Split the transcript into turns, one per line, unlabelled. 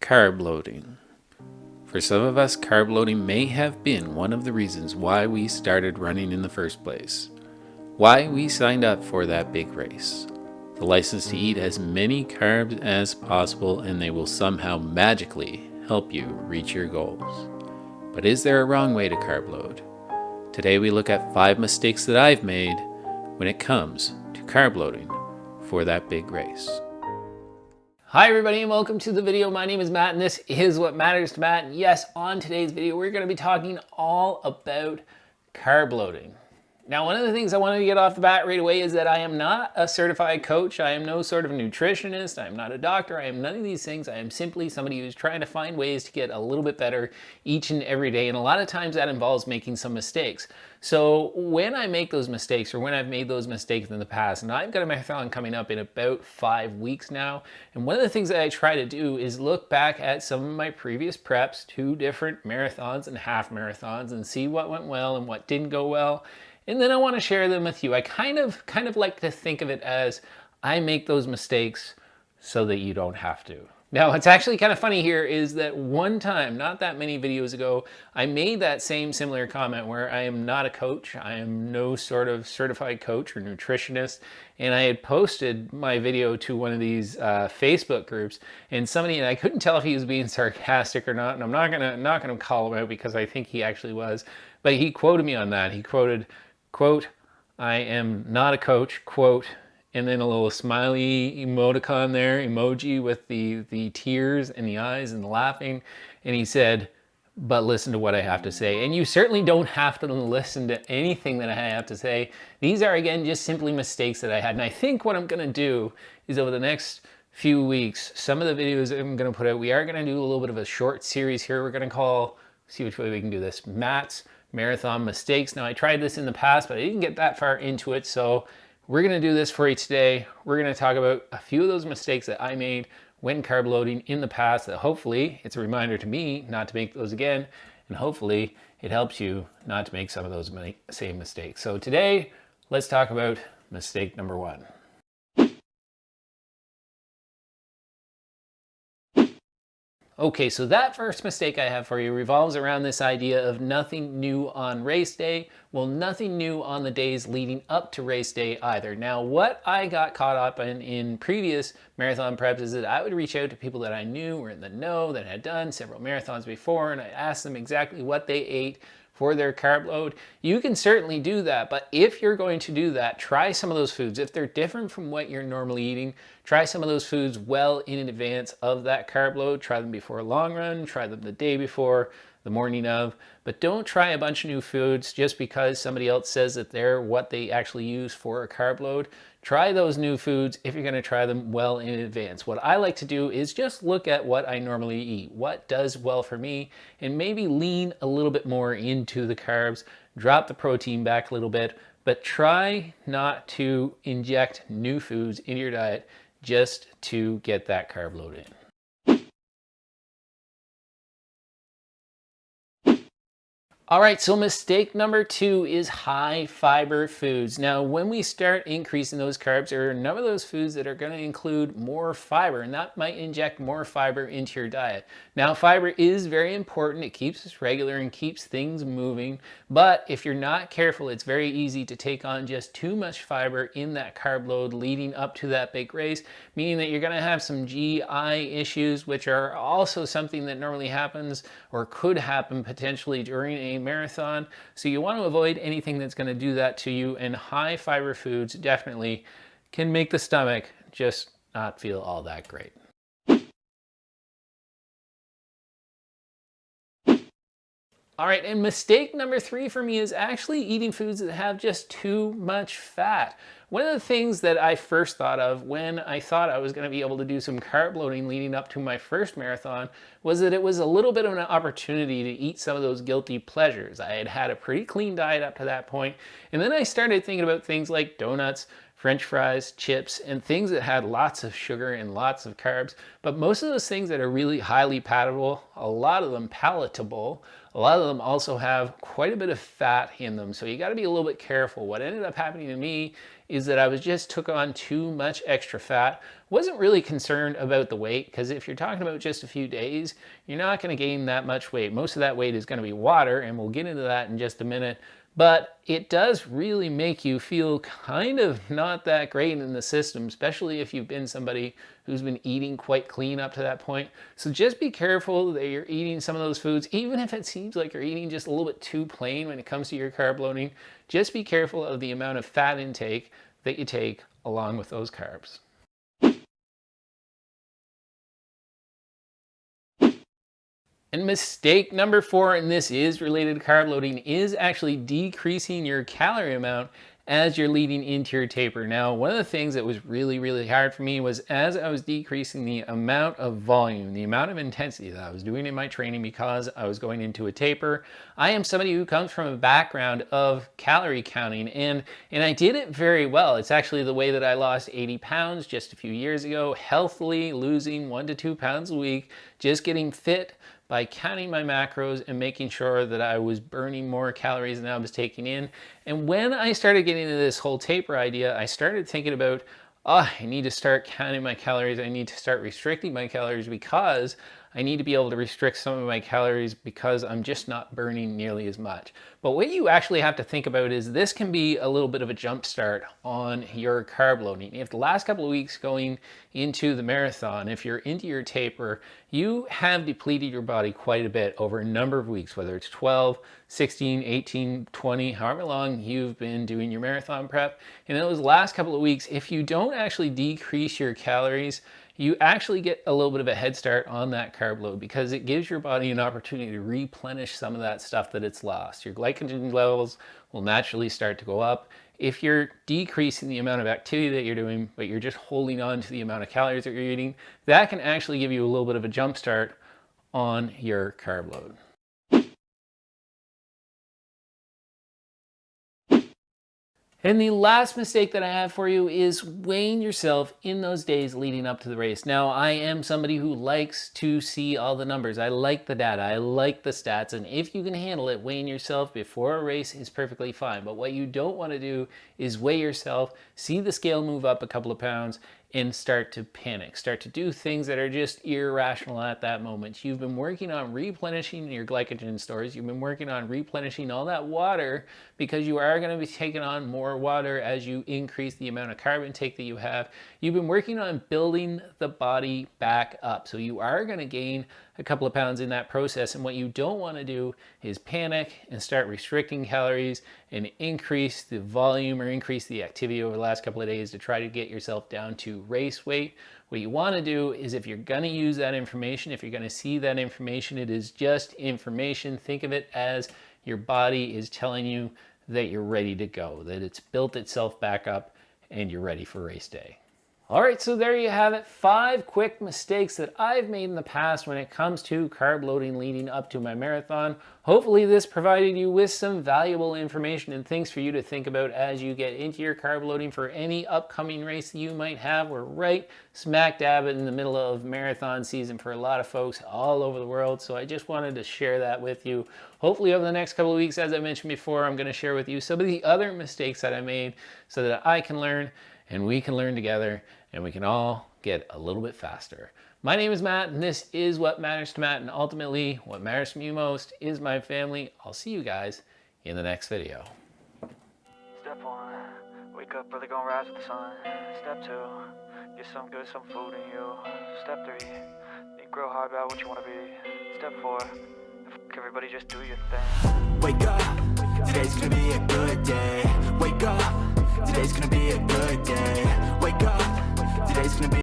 carb loading. For some of us, carb loading may have been one of the reasons why we started running in the first place. Why we signed up for that big race. The license to eat as many carbs as possible, and they will somehow magically help you reach your goals. But is there a wrong way to carb load? Today we look at 5 mistakes that I've made when it comes to carb loading for that big race.
Hi everybody and welcome to the video. My name is Matt and this is What Matters to Matt. And yes, on today's video we're going to be talking all about carb loading. Now, one of the things I wanted to get off the bat right away is that I am not a certified coach. I am no sort of nutritionist. I am not a doctor. I am none of these things. I am simply somebody who's trying to find ways to get a little bit better each and every day. And a lot of times that involves making some mistakes. So when I make those mistakes, or when I've made those mistakes in the past, and I've got a marathon coming up in about 5 weeks now, and one of the things that I try to do is look back at some of my previous preps, 2 different marathons and half marathons, and see what went well and what didn't go well. And then I want to share them with you. I kind of like to think of it as I make those mistakes so that you don't have to. Now, what's actually kind of funny here is that one time, not that many videos ago, I made that similar comment where I am not a coach. I am no sort of certified coach or nutritionist. And I had posted my video to one of these Facebook groups, and somebody, and I couldn't tell if he was being sarcastic or not, and I'm not gonna call him out because I think he actually was, but he quoted me on that. He quoted, quote, "I am not a coach," quote, and then a little smiley emoticon there, emoji with the tears in the eyes and the laughing. And he said, "But listen to what I have to say." And you certainly don't have to listen to anything that I have to say. These are, again, just simply mistakes that I had. And I think what I'm gonna do is over the next few weeks, some of the videos that I'm gonna put out, we are gonna do a little bit of a short series here. We're gonna call, see which way we can do this, Matt's Marathon Mistakes. Now, I tried this in the past, but I didn't get that far into it. So we're going to do this for you today. We're going to talk about a few of those mistakes that I made when carb loading in the past, that hopefully it's a reminder to me not to make those again. And hopefully it helps you not to make some of those same mistakes. So today, let's talk about mistake number 1. Okay, so that first mistake I have for you revolves around this idea of nothing new on race day. Well, nothing new on the days leading up to race day either. Now, what I got caught up in previous marathon preps is that I would reach out to people that I knew were in the know, that had done several marathons before, and I asked them exactly what they ate for their carb load. You can certainly do that, but if you're going to do that, try some of those foods. If they're different from what you're normally eating, try some of those foods well in advance of that carb load. Try them before a long run, try them the day before, the morning of, but don't try a bunch of new foods just because somebody else says that they're what they actually use for a carb load. Try those new foods if you're going to try them well in advance. What I like to do is just look at what I normally eat, what does well for me, and maybe lean a little bit more into the carbs, drop the protein back a little bit, but try not to inject new foods into your diet just to get that carb load in. All right, so mistake number 2 is high fiber foods. Now, when we start increasing those carbs, there are a number of those foods that are going to include more fiber, and that might inject more fiber into your diet. Now, fiber is very important. It keeps us regular and keeps things moving, but if you're not careful, it's very easy to take on just too much fiber in that carb load leading up to that big race, meaning that you're going to have some GI issues, which are also something that normally happens or could happen potentially during a marathon. So you want to avoid anything that's going to do that to you, and high fiber foods definitely can make the stomach just not feel all that great. All right, and mistake number 3 for me is actually eating foods that have just too much fat. One of the things that I first thought of when I thought I was going to be able to do some carb loading leading up to my first marathon was that it was a little bit of an opportunity to eat some of those guilty pleasures. I had had a pretty clean diet up to that point, and then I started thinking about things like donuts, French fries, chips, and things that had lots of sugar and lots of carbs. But most of those things that are really highly palatable, a lot of them palatable, a lot of them also have quite a bit of fat in them. So you got to be a little bit careful. What ended up happening to me is that I took on too much extra fat. Wasn't really concerned about the weight, because if you're talking about just a few days, you're not going to gain that much weight. Most of that weight is going to be water, and we'll get into that in just a minute. But it does really make you feel kind of not that great in the system, especially if you've been somebody who's been eating quite clean up to that point. So just be careful that you're eating some of those foods, even if it seems like you're eating just a little bit too plain when it comes to your carb loading. Just be careful of the amount of fat intake that you take along with those carbs. And mistake number 4, and this is related to carb loading, is actually decreasing your calorie amount as you're leading into your taper. Now, one of the things that was really, really hard for me was as I was decreasing the amount of volume, the amount of intensity that I was doing in my training because I was going into a taper. I am somebody who comes from a background of calorie counting, and I did it very well. It's actually the way that I lost 80 pounds just a few years ago, healthily losing 1 to 2 pounds a week, just getting fit by counting my macros and making sure that I was burning more calories than I was taking in. And when I started getting into this whole taper idea, I started thinking about, I need to start counting my calories. I need to start restricting my calories because I need to be able to restrict some of my calories because I'm just not burning nearly as much. But what you actually have to think about is this can be a little bit of a jump start on your carb loading. If the last couple of weeks going into the marathon, if you're into your taper, you have depleted your body quite a bit over a number of weeks, whether it's 12, 16, 18, 20, however long you've been doing your marathon prep. In those last couple of weeks, if you don't actually decrease your calories, you actually get a little bit of a head start on that carb load because it gives your body an opportunity to replenish some of that stuff that it's lost. Your glycogen levels will naturally start to go up. If you're decreasing the amount of activity that you're doing, but you're just holding on to the amount of calories that you're eating, that can actually give you a little bit of a jump start on your carb load. And the last mistake that I have for you is weighing yourself in those days leading up to the race. Now, I am somebody who likes to see all the numbers. I like the data. I like the stats. And if you can handle it, weighing yourself before a race is perfectly fine. But what you don't want to do is weigh yourself, see the scale move up a couple of pounds, and start to panic, start to do things that are just irrational at that moment. You've been working on replenishing your glycogen stores. You've been working on replenishing all that water because you are going to be taking on more water as you increase the amount of carb intake that you have. You've been working on building the body back up. So you are going to gain a couple of pounds in that process. And what you don't want to do is panic and start restricting calories and increase the volume or increase the activity over the last couple of days to try to get yourself down to race weight. What you want to do is if you're going to use that information, if you're going to see that information, it is just information. Think of it as your body is telling you that you're ready to go, that it's built itself back up and you're ready for race day. All right, so there you have it. 5 quick mistakes that I've made in the past when it comes to carb loading leading up to my marathon. Hopefully this provided you with some valuable information and things for you to think about as you get into your carb loading for any upcoming race that you might have. We're right smack dab in the middle of marathon season for a lot of folks all over the world, so I just wanted to share that with you. Hopefully over the next couple of weeks, as I mentioned before, I'm going to share with you some of the other mistakes that I made so that I can learn and we can learn together and we can all get a little bit faster. My name is Matt, and this is What Matters to Matt, and ultimately, what matters to me most is my family. I'll see you guys in the next video.
Step 1, wake up early, gonna rise with the sun. Step 2, get some food in you. Step 3, think real hard about what you wanna be. Step 4, everybody just do your thing.
Wake up, today's gonna be a good day. Wake up, today's gonna be a good day. Wake up, today's gonna be